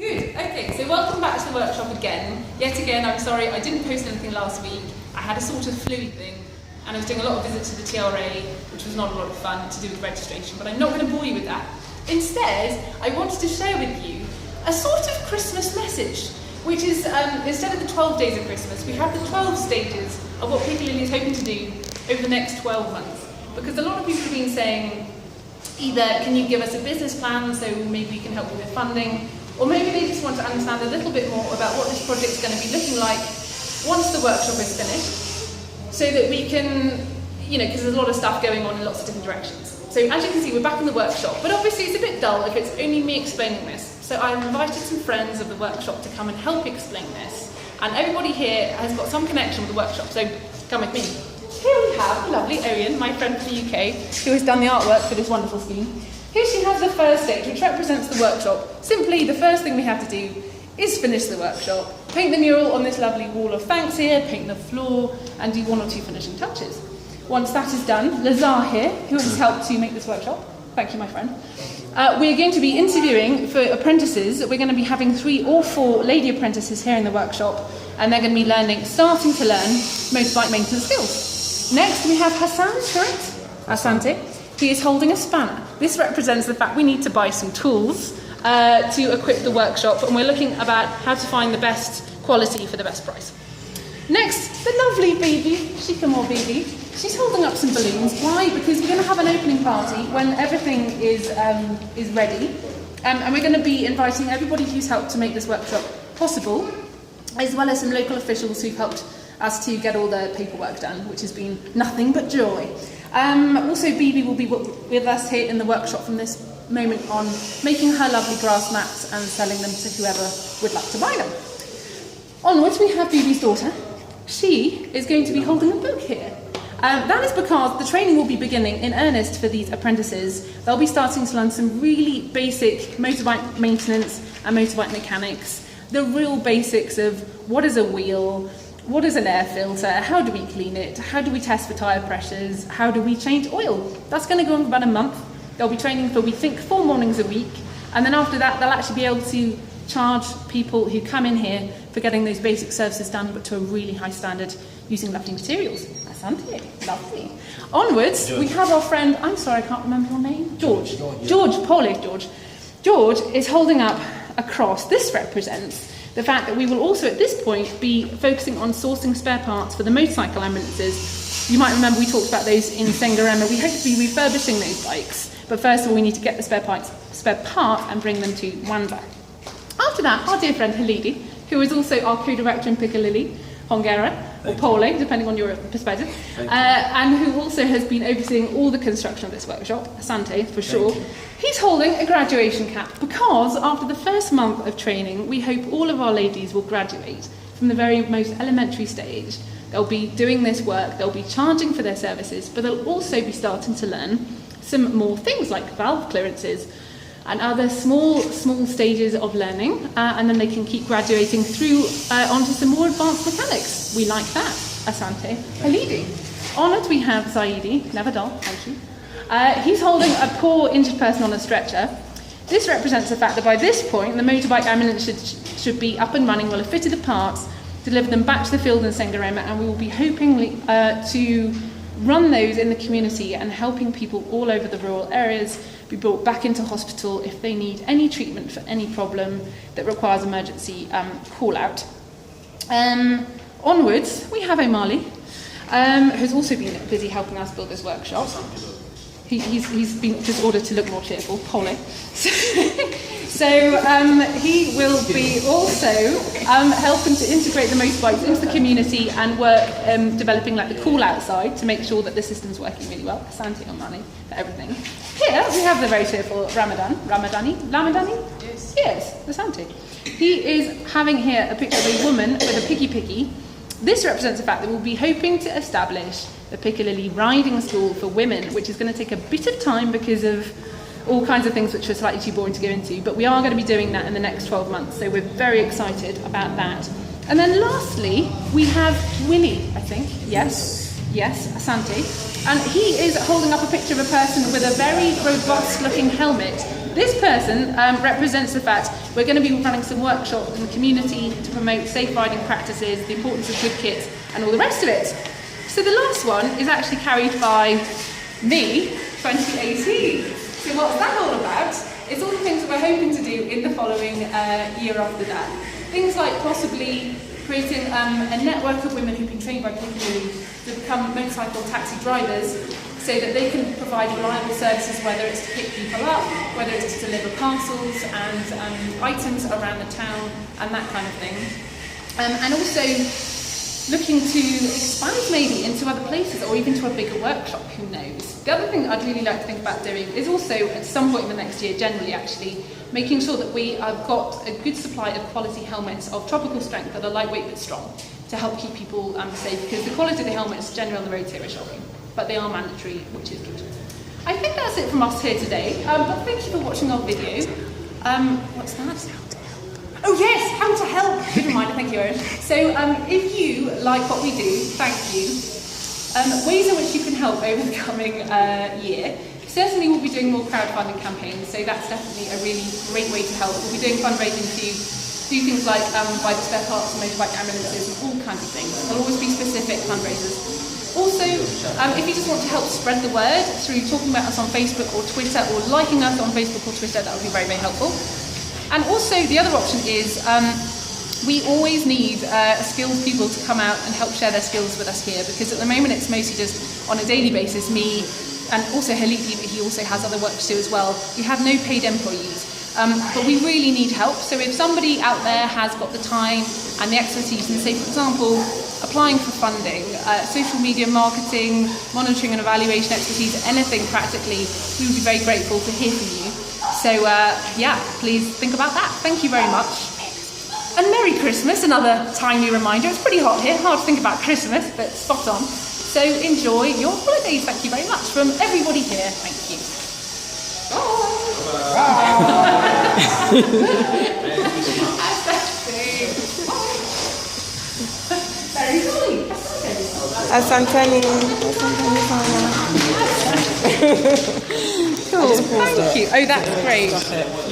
Good, okay, so welcome back to the workshop again. Yet again, I'm sorry, I didn't post anything last week. I had a sort of flu thing, and I was doing a lot of visits to the TRA, which was not a lot of fun to do with registration, but I'm not going to bore you with that. Instead, I wanted to share with you a sort of Christmas message, which is, instead of the 12 days of Christmas, we have the 12 stages of what Pikilily is hoping to do over the next 12 months. Because a lot of people have been saying, either can you give us a business plan so maybe we can help you with funding, or maybe they just want to understand a little bit more about what this project is going to be looking like once the workshop is finished, so that we can, because there's a lot of stuff going on in lots of different directions. So as you can see, we're back in the workshop, but obviously it's a bit dull if it's only me explaining this. So I've invited some friends of the workshop to come and help explain this. And everybody here has got some connection with the workshop, so come with me. Here we have the lovely Owen, my friend from the UK, who has done the artwork for this wonderful scheme. Here she has the first stage, which represents the workshop. Simply, the first thing we have to do is finish the workshop, paint the mural on this lovely wall of thanks here, paint the floor, and do one or two finishing touches. Once that is done, Lazar here, who has helped to make this workshop, thank you, my friend, we're going to be interviewing for apprentices. We're going to be having 3 or 4 lady apprentices here in the workshop, and they're going to be starting to learn motorbike maintenance skills. Next, we have Hassan, correct? Asante. He is holding a spanner. This represents the fact we need to buy some tools to equip the workshop, and we're looking about how to find the best quality for the best price. Next, the lovely baby, Shikamo baby. She's holding up some balloons. Why? Because we're going to have an opening party when everything is ready, and we're going to be inviting everybody who's helped to make this workshop possible, as well as some local officials who've helped us to get all the paperwork done, which has been nothing but joy. Also, Bibi will be with us here in the workshop from this moment on, making her lovely grass mats and selling them to whoever would like to buy them. Onwards, we have Bibi's daughter. She is going to be holding a book here. That is because the training will be beginning in earnest for these apprentices. They'll be starting to learn some really basic motorbike maintenance and motorbike mechanics, the real basics of what is a wheel, what is an air filter, how do we clean it, how do we test for tyre pressures, how do we change oil. That's going to go on for about a month. They'll be training for, we think, 4 mornings a week, and then after that they'll actually be able to charge people who come in here for getting those basic services done, but to a really high standard using lovely materials. Asante, lovely. Onwards, we have our friend, I'm sorry, I can't remember your name, George. George is holding up a cross. This represents the fact that we will also at this point be focusing on sourcing spare parts for the motorcycle ambulances. You might remember we talked about those in Sengarema. We hope to be refurbishing those bikes, but first of all we need to get the spare part and bring them to Wanda. After that, our dear friend Halidi, who is also our co-director in Pikilily, Hongera, or Pole, depending on your perspective, and who also has been overseeing all the construction of this workshop, Asante for sure. He's holding a graduation cap because after the first month of training, we hope all of our ladies will graduate from the very most elementary stage. They'll be doing this work, they'll be charging for their services, but they'll also be starting to learn some more things like valve clearances and other small stages of learning, and then they can keep graduating through onto some more advanced mechanics. We like that. Asante. Halidi. Honoured, we have Zaidi, never dull, thank you. He's holding a poor injured person on a stretcher. This represents the fact that by this point the motorbike ambulance should be up and running, we'll have fitted the parts, deliver them back to the field in Sengarema, and we will be hoping to run those in the community and helping people all over the rural areas be brought back into hospital if they need any treatment for any problem that requires emergency call out. Onwards, we have Omali, who's also been busy helping us build this workshop. He's been just ordered to look more cheerful, Pole. So he will be also helping to integrate the motorbikes into the community and work developing like the call outside to make sure that the system's working really well. Asante Omani for everything. Here we have the very cheerful Ramadani? Yes, Asante. He is having here a picture of a woman with a picky. This represents the fact that we'll be hoping to establish the Pikilily riding school for women, which is going to take a bit of time because of all kinds of things which are slightly too boring to go into, but we are going to be doing that in the next 12 months, so we're very excited about that. And then lastly, we have Willie, I think. Yes, Asante. And he is holding up a picture of a person with a very robust looking helmet This person represents the fact we're going to be running some workshops in the community to promote safe riding practices, the importance of good kit, and all the rest of it. So the last one is actually carried by me, 2018. So what's that all about? It's all the things that we're hoping to do in the following year after that. Things like possibly creating a network of women who've been trained by Pikilily to become motorcycle taxi drivers, so that they can provide reliable services, whether it's to pick people up, whether it's to deliver parcels and items around the town and that kind of thing. And also looking to expand maybe into other places or even to a bigger workshop, who knows. The other thing I'd really like to think about doing is also at some point in the next year, generally actually, making sure that we have got a good supply of quality helmets of tropical strength that are lightweight but strong to help keep people safe, because the quality of the helmets generally on the roads here is shocking. But they are mandatory, which is good. I think that's it from us here today, but thank you for watching our video. What's that? Oh yes, how to help! Good reminder, thank you, Owen. So if you like what we do, thank you. Ways in which you can help over the coming year. Certainly we'll be doing more crowdfunding campaigns, so that's definitely a really great way to help. We'll be doing fundraising to do things like buy the spare parts for motorbike ambulances and all kinds of things. There'll always be specific fundraisers. Also, if you just want to help spread the word through talking about us on Facebook or Twitter, or liking us on Facebook or Twitter, that would be very, very helpful. And also, the other option is we always need skilled people to come out and help share their skills with us here, because at the moment it's mostly just on a daily basis, me and also Haliti, but he also has other work to do as well. We have no paid employees. But we really need help. So if somebody out there has got the time and the expertise, and say, for example, applying for funding, social media marketing, monitoring and evaluation expertise, anything practically, we would be very grateful to hear from you. So yeah, please think about that. Thank you very much. And Merry Christmas, another timely reminder. It's pretty hot here, hard to think about Christmas, but spot on. So enjoy your holidays. Thank you very much from everybody here. Thank you. Asanteni. Cool. Thank you. Oh, that's great.